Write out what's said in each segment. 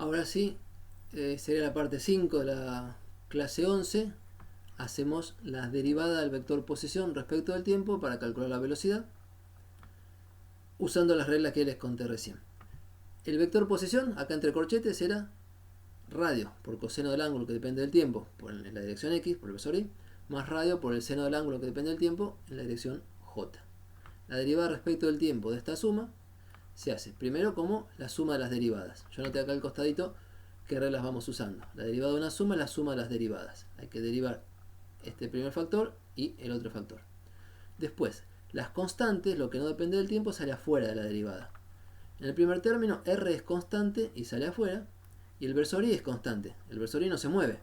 Ahora sí, sería la parte 5 de la clase 11. Hacemos las derivadas del vector posición respecto del tiempo para calcular la velocidad, usando las reglas que les conté recién. El vector posición, acá entre corchetes, era radio por coseno del ángulo que depende del tiempo en la dirección X, por el versor Y, más radio por el seno del ángulo que depende del tiempo en la dirección J. La derivada respecto del tiempo de esta suma se hace primero como la suma de las derivadas. Yo anoté acá al costadito qué reglas vamos usando. La derivada de una suma es la suma de las derivadas. Hay que derivar este primer factor y el otro factor. Después, las constantes, lo que no depende del tiempo, sale afuera de la derivada. En el primer término, R es constante y sale afuera, y el versor Y es constante. El versor Y no se mueve,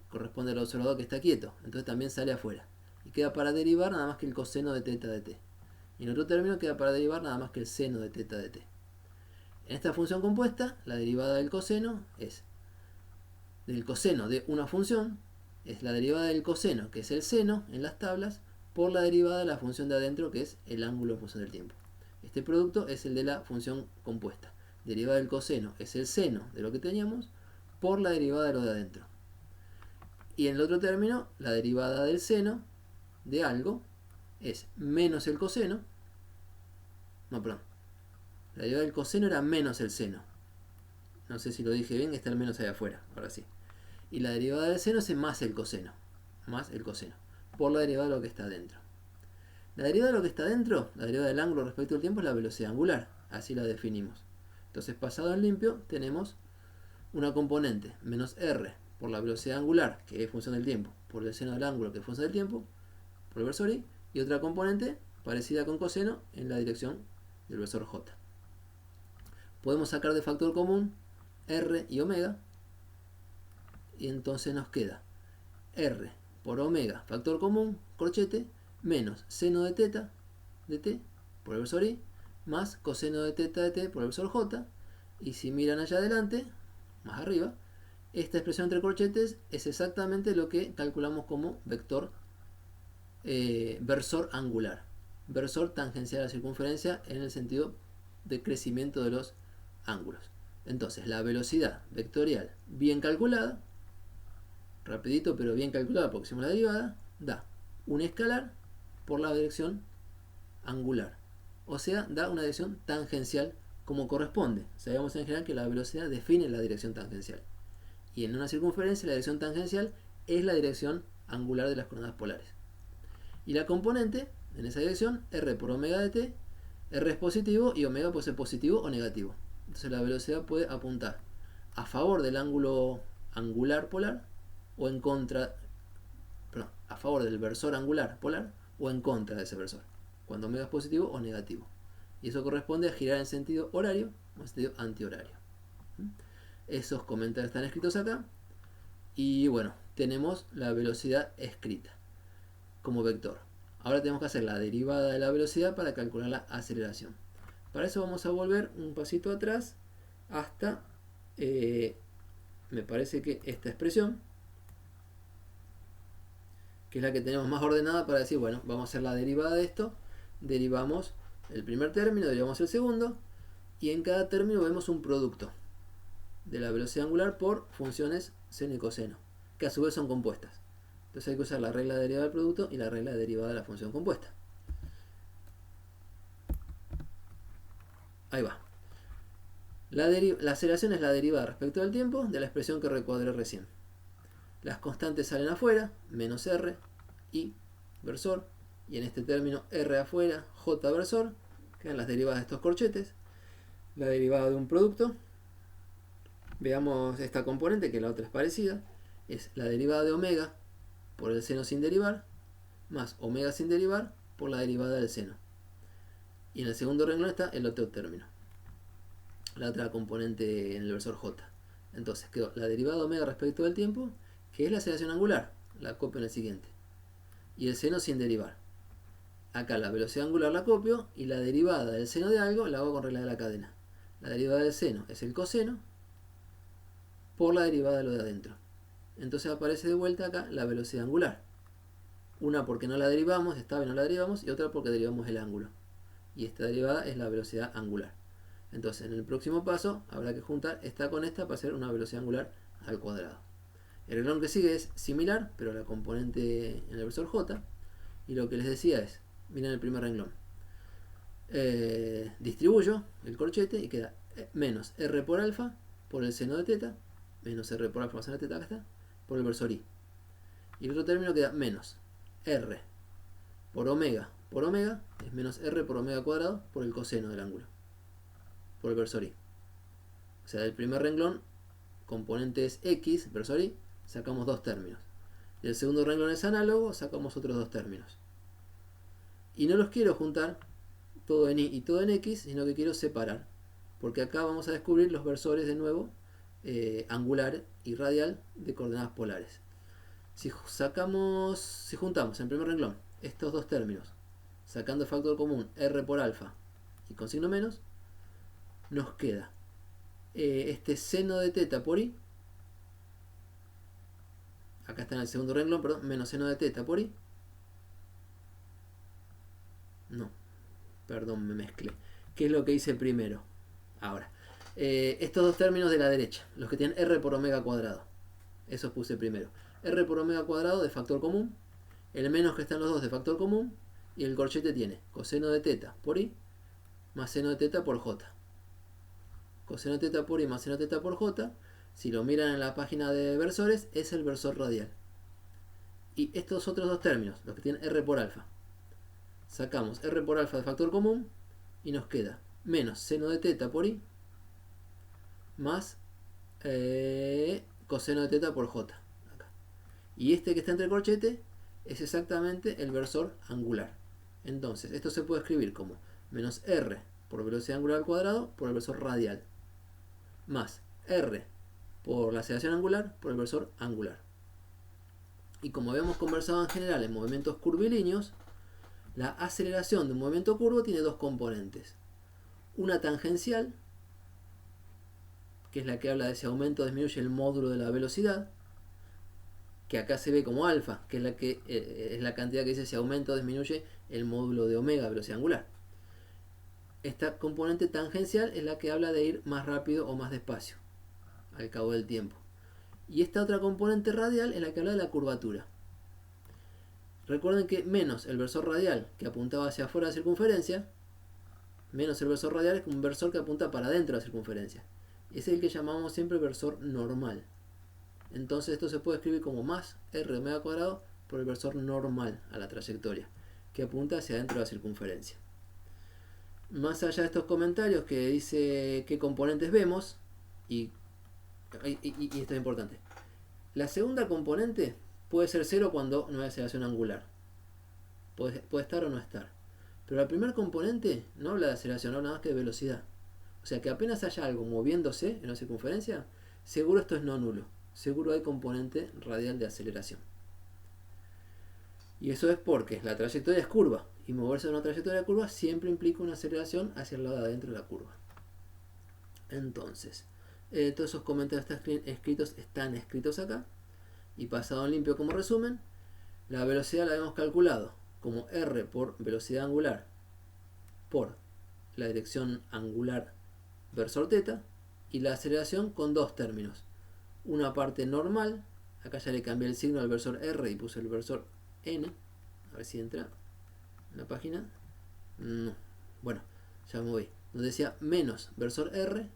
corresponde al observador que está quieto, entonces también sale afuera. Y queda para derivar nada más que el coseno de teta de t. Y en otro término queda para derivar nada más que el seno de teta de t. En esta función compuesta, la derivada del coseno es del coseno de una función, es la derivada del coseno, que es el seno en las tablas, por la derivada de la función de adentro, que es el ángulo en función del tiempo. Este producto es el de la función compuesta. Derivada del coseno es el seno de lo que teníamos por la derivada de lo de adentro. Y en el otro término, la derivada del seno de algo es menos el coseno. No, perdón. La derivada del coseno era menos el seno. No sé si lo dije bien, está el menos ahí afuera. Ahora sí. Y la derivada del seno es más el coseno. Más el coseno. Por la derivada de lo que está adentro. La derivada de lo que está dentro, la derivada del ángulo respecto al tiempo, es la velocidad angular. Así la definimos. Entonces, pasado en limpio, tenemos una componente, menos r, por la velocidad angular, que es función del tiempo, por el seno del ángulo, que es función del tiempo, por el versor y otra componente parecida con coseno en la dirección del versor j. Podemos sacar de factor común r y omega, y entonces nos queda r por omega, factor común, corchete, menos seno de teta de t por el versor y, más coseno de teta de t por el versor j, y si miran allá adelante, más arriba, esta expresión entre corchetes es exactamente lo que calculamos como vector versor angular, versor tangencial a la circunferencia en el sentido de crecimiento de los ángulos. Entonces la velocidad vectorial bien calculada, rapidito pero bien calculada porque hicimos la derivada, da un escalar por la dirección angular, o sea, da una dirección tangencial como corresponde. Sabemos en general que la velocidad define la dirección tangencial, y en una circunferencia la dirección tangencial es la dirección angular de las coordenadas polares. Y la componente en esa dirección, r por omega de t, r es positivo y omega puede ser positivo o negativo. Entonces la velocidad puede apuntar a favor del ángulo angular polar o en contra, perdón, a favor del versor angular polar o en contra de ese versor, cuando omega es positivo o negativo. Y eso corresponde a girar en sentido horario o en sentido antihorario. Esos comentarios están escritos acá. Y bueno, tenemos la velocidad escrita como vector. Ahora tenemos que hacer la derivada de la velocidad para calcular la aceleración. Para eso vamos a volver un pasito atrás hasta, me parece que esta expresión, que es la que tenemos más ordenada para decir, bueno, vamos a hacer la derivada de esto. Derivamos el primer término, derivamos el segundo, y en cada término vemos un producto de la velocidad angular por funciones seno y coseno, que a su vez son compuestas. Entonces hay que usar la regla de derivada del producto y la regla de derivada de la función compuesta. Ahí va. La aceleración es la derivada respecto al tiempo de la expresión que recuadré recién. Las constantes salen afuera, menos r, y versor, y en este término r afuera, j versor, quedan las derivadas de estos corchetes. La derivada de un producto, veamos esta componente, que la otra es parecida, es la derivada de omega por el seno sin derivar, más omega sin derivar por la derivada del seno. Y en el segundo renglón está el otro término, la otra componente en el versor j. Entonces quedó la derivada de omega respecto del tiempo, que es la aceleración angular, la copio en el siguiente, y el seno sin derivar. Acá la velocidad angular la copio y la derivada del seno de algo la hago con regla de la cadena. La derivada del seno es el coseno por la derivada de lo de adentro. Entonces aparece de vuelta acá la velocidad angular. Una porque no la derivamos, esta vez no la derivamos, y otra porque derivamos el ángulo. Y esta derivada es la velocidad angular. Entonces en el próximo paso habrá que juntar esta con esta para hacer una velocidad angular al cuadrado. El renglón que sigue es similar, pero la componente en el versor j. Y lo que les decía es, miren el primer renglón. Distribuyo el corchete y queda menos r por alfa por el seno de teta, menos r por alfa más seno de teta, acá está, por el versor i. Y el otro término queda menos r por omega es menos r por omega cuadrado por el coseno del ángulo, por el versor i. O sea, del primer renglón, componente es x, versor i, sacamos dos términos. Del segundo renglón es análogo, sacamos otros dos términos. Y no los quiero juntar todo en y y todo en x, sino que quiero separar, porque acá vamos a descubrir los versores de nuevo, angular y radial de coordenadas polares. Si juntamos en primer renglón estos dos términos, sacando factor común r por alfa y con signo menos, nos queda este seno de teta por i, acá está en el segundo renglón, perdón, menos seno de teta por i, no, perdón, me mezclé. ¿Qué es lo que hice primero? Ahora, estos dos términos de la derecha, los que tienen r por omega cuadrado, esos puse primero. R por omega cuadrado de factor común, el menos que están los dos de factor común, y el corchete tiene coseno de teta por i más seno de teta por j. Coseno de teta por i más seno de teta por j, si lo miran en la página de versores, es el versor radial. Y estos otros dos términos, los que tienen r por alfa, sacamos r por alfa de factor común y nos queda menos seno de teta por i más coseno de teta por j. Acá. Y este que está entre corchete es exactamente el versor angular. Entonces, esto se puede escribir como menos r por velocidad angular al cuadrado por el versor radial, más r por la aceleración angular por el versor angular. Y como habíamos conversado en general en movimientos curvilíneos, la aceleración de un movimiento curvo tiene dos componentes. Una tangencial, que es la que habla de si aumenta o disminuye el módulo de la velocidad, que acá se ve como alfa, que es la cantidad que dice si aumenta o disminuye el módulo de omega, velocidad angular. Esta componente tangencial es la que habla de ir más rápido o más despacio al cabo del tiempo. Y esta otra componente radial es la que habla de la curvatura. Recuerden que menos el versor radial, que apuntaba hacia afuera de la circunferencia, menos el versor radial es un versor que apunta para adentro de la circunferencia. Es el que llamamos siempre versor normal. Entonces esto se puede escribir como más r omega cuadrado por el versor normal a la trayectoria, que apunta hacia adentro de la circunferencia. Más allá de estos comentarios que dice qué componentes vemos, y esto es importante, la segunda componente puede ser 0 cuando no hay aceleración angular, puede estar o no estar, pero la primera componente no habla de aceleración, habla nada más que de velocidad. O sea que apenas haya algo moviéndose en la circunferencia, seguro esto es no nulo, seguro hay componente radial de aceleración. Y eso es porque la trayectoria es curva, y moverse en una trayectoria curva siempre implica una aceleración hacia el lado de adentro de la curva. Entonces, todos esos comentarios están escritos acá, y pasado en limpio como resumen, la velocidad la hemos calculado como r por velocidad angular por la dirección angular versor teta, y la aceleración con dos términos. Una parte normal, acá ya le cambié el signo al versor r y puse el versor n, a ver si entra en la página. No. Bueno, ya me voy. Donde decía menos versor r,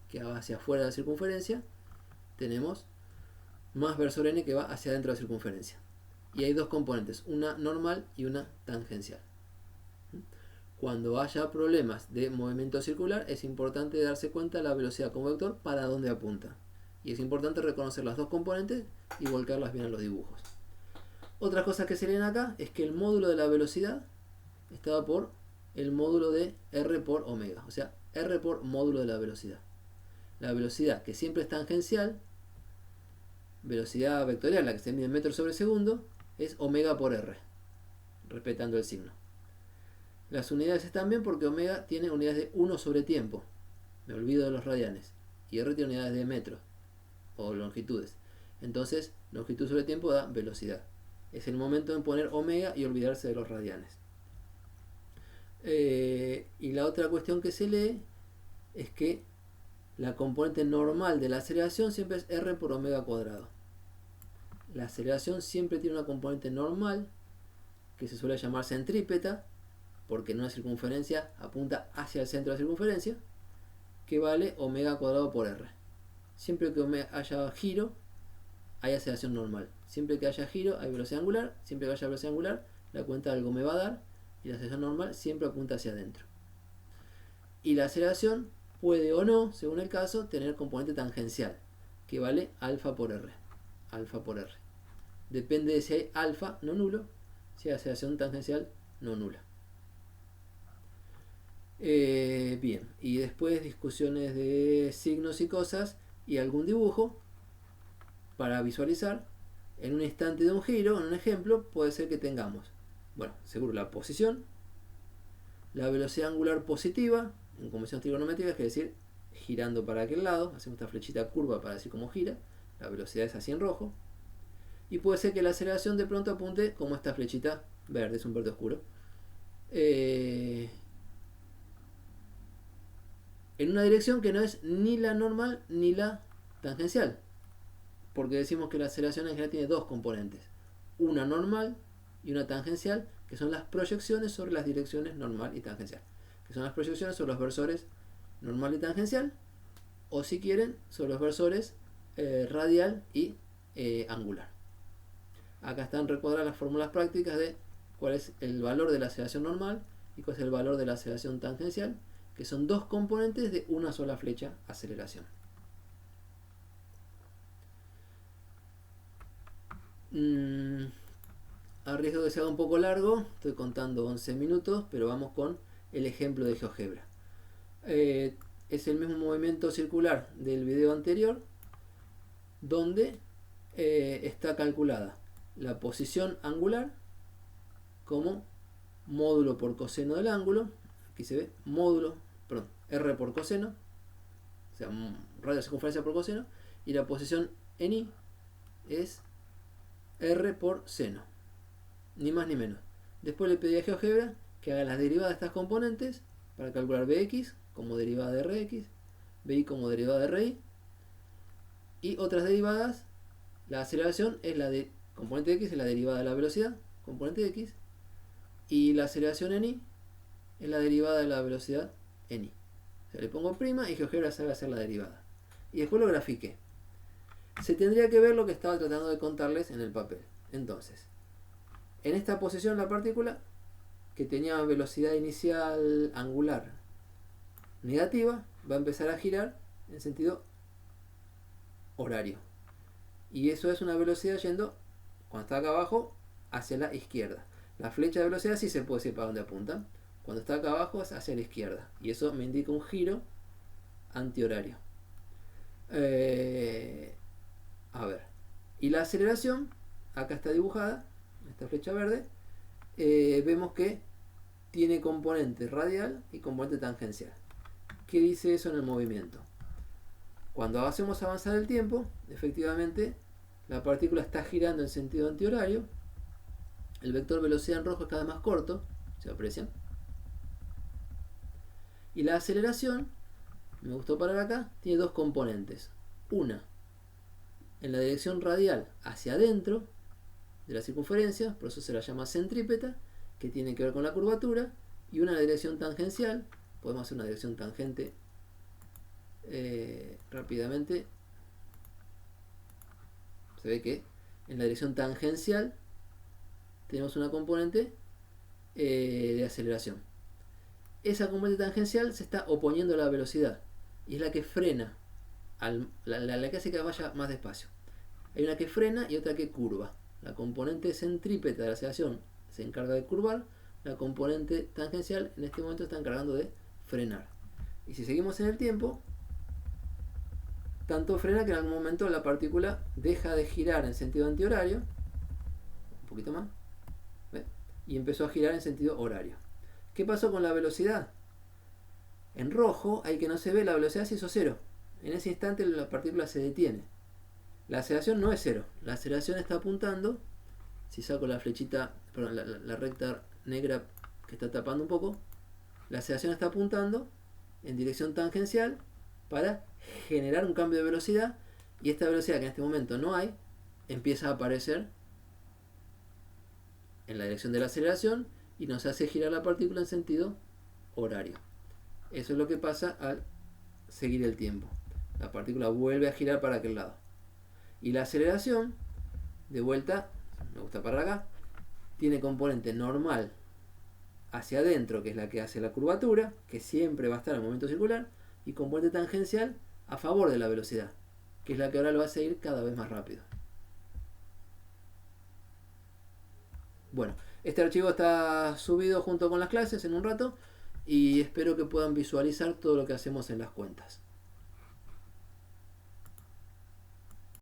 que va hacia afuera de la circunferencia, tenemos más versor n que va hacia adentro de la circunferencia. Y hay dos componentes, una normal y una tangencial. Cuando haya problemas de movimiento circular, es importante darse cuenta de la velocidad como vector para dónde apunta. Y es importante reconocer las dos componentes y volcarlas bien a los dibujos. Otra cosa que se leen acá es que el módulo de la velocidad estaba por el módulo de r por omega, o sea, r por módulo de la velocidad. La velocidad, que siempre es tangencial, velocidad vectorial, la que se mide en metros sobre segundo, es omega por r, respetando el signo. Las unidades están bien porque omega tiene unidades de 1 sobre tiempo, me olvido de los radianes, y r tiene unidades de metros o longitudes. Entonces, longitud sobre tiempo da velocidad. Es el momento en poner omega y olvidarse de los radianes. Y la otra cuestión que se lee es que la componente normal de la aceleración siempre es r por omega cuadrado. La aceleración siempre tiene una componente normal que se suele llamar centrípeta, porque en una circunferencia apunta hacia el centro de la circunferencia, que vale omega cuadrado por r. Siempre que haya giro, hay aceleración normal. Siempre que haya giro, hay velocidad angular. Siempre que haya velocidad angular, la cuenta algo me va a dar. Y la aceleración normal siempre apunta hacia adentro. Y la aceleración puede o no, según el caso, tener componente tangencial, que vale alfa por r. Alfa por r. Depende de si hay alfa no nulo, si hay aceleración tangencial no nula. Bien, y después discusiones de signos y cosas y algún dibujo para visualizar. En un instante de un giro, en un ejemplo, puede ser que tengamos, bueno, seguro la posición, la velocidad angular positiva, en convención trigonométrica, es decir, girando para aquel lado, hacemos esta flechita curva para decir cómo gira, la velocidad es así en rojo, y puede ser que la aceleración de pronto apunte como esta flechita verde, es un verde oscuro, en una dirección que no es ni la normal ni la tangencial, porque decimos que la aceleración en general tiene dos componentes, una normal y una tangencial, que son las proyecciones sobre las direcciones normal y tangencial, que son las proyecciones sobre los versores normal y tangencial, o si quieren, sobre los versores radial y angular. Acá están recuadradas las fórmulas prácticas de cuál es el valor de la aceleración normal y cuál es el valor de la aceleración tangencial, que son dos componentes de una sola flecha aceleración. A riesgo de que se haga un poco largo, estoy contando 11 minutos, pero vamos con el ejemplo de GeoGebra. Es el mismo movimiento circular del video anterior, donde está calculada la posición angular como módulo por coseno del ángulo. Aquí se ve módulo, perdón, r por coseno, o sea, radio de circunferencia por coseno, y la posición en i es r por seno, ni más ni menos. Después le pedí a GeoGebra que haga las derivadas de estas componentes para calcular bx como derivada de rx, bi como derivada de ri, y otras derivadas. La aceleración es la de componente x, es la derivada de la velocidad, componente x, y la aceleración en i es la derivada de la velocidad en i. O sea, le pongo prima y GeoGebra sabe hacer la derivada. Y después lo grafiqué. Se tendría que ver lo que estaba tratando de contarles en el papel. Entonces, en esta posición la partícula, que tenía velocidad inicial angular negativa, va a empezar a girar en sentido horario. Y eso es una velocidad yendo, cuando está acá abajo, hacia la izquierda. La flecha de velocidad sí se puede decir para dónde apunta. Cuando está acá abajo es hacia la izquierda. Y eso me indica un giro antihorario. A ver. Y la aceleración, acá está dibujada, esta flecha verde. Vemos que tiene componente radial y componente tangencial. ¿Qué dice eso en el movimiento? Cuando hacemos avanzar el tiempo, efectivamente, la partícula está girando en sentido antihorario. El vector velocidad en rojo es cada vez más corto, ¿se aprecian? Y la aceleración, me gustó parar acá, tiene dos componentes. Una, en la dirección radial hacia adentro de la circunferencia, por eso se la llama centrípeta, que tiene que ver con la curvatura, y una en la dirección tangencial. Podemos hacer una dirección tangente rápidamente. Se ve que en la dirección tangencial tenemos una componente de aceleración. Esa componente tangencial se está oponiendo a la velocidad y es la que frena, la que hace que vaya más despacio. Hay una que frena y otra que curva. La componente centrípeta de la aceleración se encarga de curvar, la componente tangencial en este momento está encargando de frenar. Y si seguimos en el tiempo, tanto frena que en algún momento la partícula deja de girar en sentido antihorario, un poquito más, ¿ve? Y empezó a girar en sentido horario. ¿Qué pasó con la velocidad? En rojo hay que no se ve, la velocidad se hizo cero. En ese instante la partícula se detiene. La aceleración no es cero, la aceleración está apuntando, si saco la flechita, perdón, la recta negra que está tapando un poco, la aceleración está apuntando en dirección tangencial para generar un cambio de velocidad, y esta velocidad que en este momento no hay empieza a aparecer en la dirección de la aceleración y nos hace girar la partícula en sentido horario. Eso es lo que pasa al seguir el tiempo. La partícula vuelve a girar para aquel lado. Y la aceleración, de vuelta, me gusta para acá, tiene componente normal hacia adentro, que es la que hace la curvatura, que siempre va a estar en el momento circular, y componente tangencial a favor de la velocidad, que es la que ahora lo hace ir cada vez más rápido. Bueno, este archivo está subido junto con las clases en un rato, y espero que puedan visualizar todo lo que hacemos en las cuentas.